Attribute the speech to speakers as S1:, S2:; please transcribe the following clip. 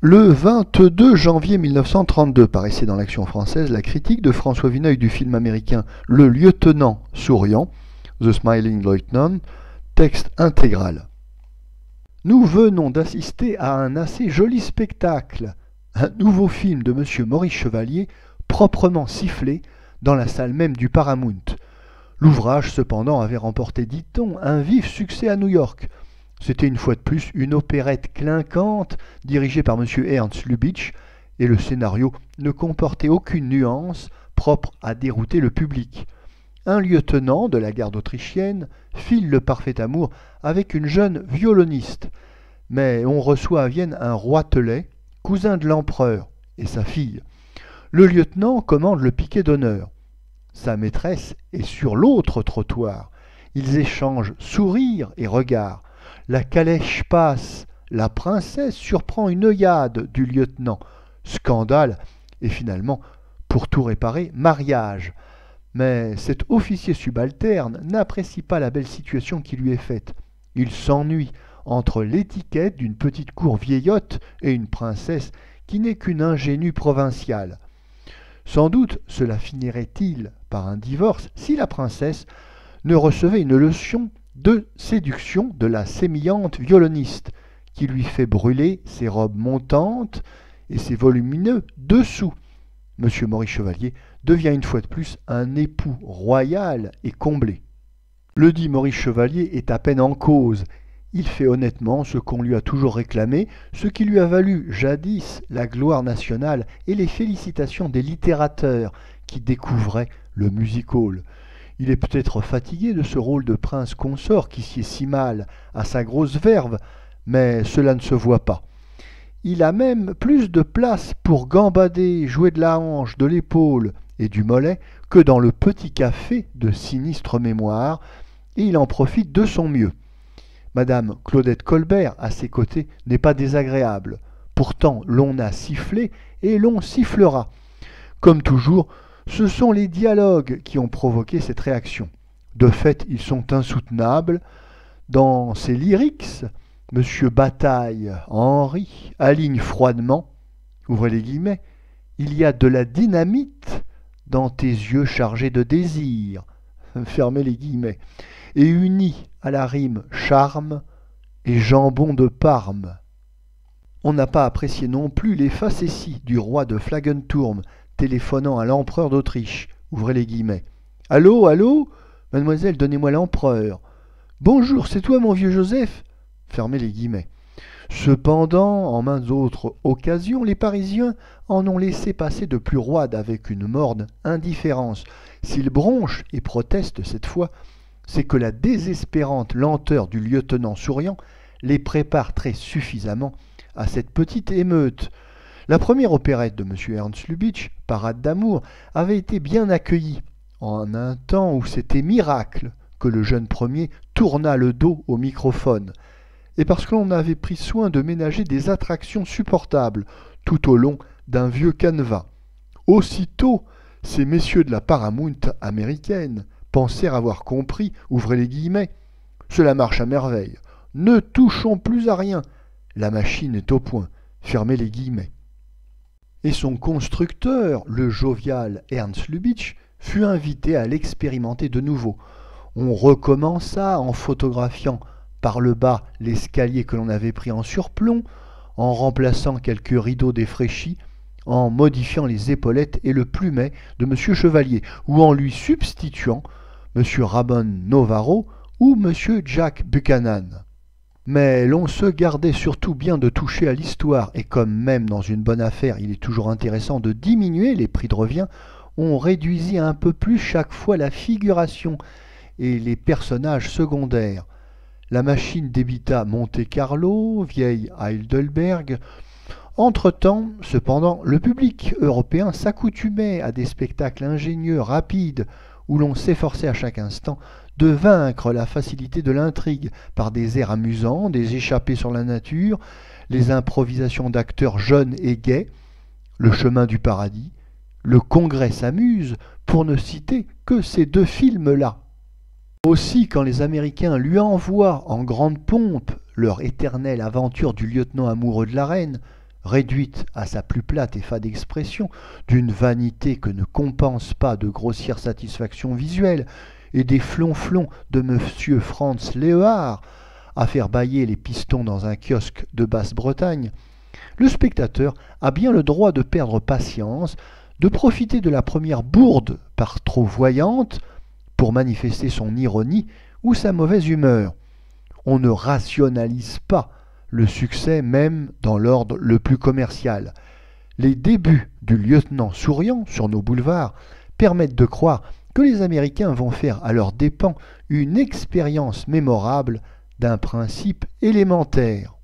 S1: Le 22 janvier 1932 paraissait dans l'Action française la critique de François Vineuil du film américain Le lieutenant souriant, The Smiling Lieutenant, texte intégral. Nous venons d'assister à un assez joli spectacle, un nouveau film de M. Maurice Chevalier, proprement sifflé, dans la salle même du Paramount. L'ouvrage, cependant, avait remporté, dit-on, un vif succès à New York. C'était une fois de plus une opérette clinquante dirigée par M. Ernst Lubitsch, et le scénario ne comportait aucune nuance propre à dérouter le public. Un lieutenant de la garde autrichienne file le parfait amour avec une jeune violoniste, mais on reçoit à Vienne un roitelet, cousin de l'empereur, et sa fille. Le lieutenant commande le piquet d'honneur. Sa maîtresse est sur l'autre trottoir. Ils échangent sourires et regards. La calèche passe, la princesse surprend une œillade du lieutenant. Scandale, et finalement, pour tout réparer, mariage. Mais cet officier subalterne n'apprécie pas la belle situation qui lui est faite. Il s'ennuie entre l'étiquette d'une petite cour vieillotte et une princesse qui n'est qu'une ingénue provinciale. Sans doute cela finirait-il par un divorce si la princesse ne recevait une leçon de séduction de la sémillante violoniste, qui lui fait brûler ses robes montantes et ses volumineux dessous. M. Maurice Chevalier devient une fois de plus un époux royal et comblé. Le dit Maurice Chevalier est à peine en cause. Il fait honnêtement ce qu'on lui a toujours réclamé, ce qui lui a valu jadis la gloire nationale et les félicitations des littérateurs qui découvraient le music-hall. Il est peut-être fatigué de ce rôle de prince consort qui sied si mal à sa grosse verve, mais cela ne se voit pas. Il a même plus de place pour gambader, jouer de la hanche, de l'épaule et du mollet que dans le petit café de sinistre mémoire, et il en profite de son mieux. Madame Claudette Colbert, à ses côtés, n'est pas désagréable. Pourtant, l'on a sifflé et l'on sifflera. Comme toujours, ce sont les dialogues qui ont provoqué cette réaction. De fait, ils sont insoutenables. Dans ses lyrics, M. Bataille, Henri, aligne froidement, ouvrez les guillemets, « Il y a de la dynamite dans tes yeux chargés de désir », fermez les guillemets, et uni à la rime charme et jambon de Parme. On n'a pas apprécié non plus les facéties du roi de Flagenturm téléphonant à l'empereur d'Autriche, ouvrez les guillemets. « Allô, allô, mademoiselle, donnez-moi l'empereur. Bonjour, c'est toi mon vieux Joseph ?» fermez les guillemets. Cependant, en maintes autres occasions, les Parisiens en ont laissé passer de plus roides avec une morne indifférence. S'ils bronchent et protestent cette fois, c'est que la désespérante lenteur du lieutenant souriant les prépare très suffisamment à cette petite émeute. La première opérette de M. Ernst Lubitsch, Parade d'amour, avait été bien accueillie, en un temps où c'était miracle que le jeune premier tourna le dos au microphone, et parce que l'on avait pris soin de ménager des attractions supportables tout au long d'un vieux canevas. Aussitôt, ces messieurs de la Paramount américaine pensèrent avoir compris, ouvrez les guillemets, « Cela marche à merveille, ne touchons plus à rien, la machine est au point, fermez les guillemets. » Et son constructeur, le jovial Ernst Lubitsch, fut invité à l'expérimenter de nouveau. On recommença en photographiant par le bas l'escalier que l'on avait pris en surplomb, en remplaçant quelques rideaux défraîchis, en modifiant les épaulettes et le plumet de M. Chevalier, ou en lui substituant M. Ramon Novaro ou M. Jack Buchanan. Mais l'on se gardait surtout bien de toucher à l'histoire, et comme même dans une bonne affaire il est toujours intéressant de diminuer les prix de revient, on réduisit un peu plus chaque fois la figuration et les personnages secondaires. La machine débita Monte-Carlo, vieille Heidelberg. Entre-temps, cependant, le public européen s'accoutumait à des spectacles ingénieux, rapides, où l'on s'efforçait à chaque instant de vaincre la facilité de l'intrigue par des airs amusants, des échappées sur la nature, les improvisations d'acteurs jeunes et gais, le chemin du paradis, le Congrès s'amuse, pour ne citer que ces deux films-là. Aussi, quand les Américains lui envoient en grande pompe leur éternelle aventure du lieutenant amoureux de la reine, réduite à sa plus plate et fade expression, d'une vanité que ne compense pas de grossières satisfactions visuelles, et des flonflons de M. Franz Léhard à faire bâiller les pistons dans un kiosque de Basse-Bretagne, le spectateur a bien le droit de perdre patience, de profiter de la première bourde par trop voyante pour manifester son ironie ou sa mauvaise humeur. On ne rationalise pas le succès même dans l'ordre le plus commercial. Les débuts du lieutenant souriant sur nos boulevards permettent de croire que les Américains vont faire à leurs dépens une expérience mémorable d'un principe élémentaire.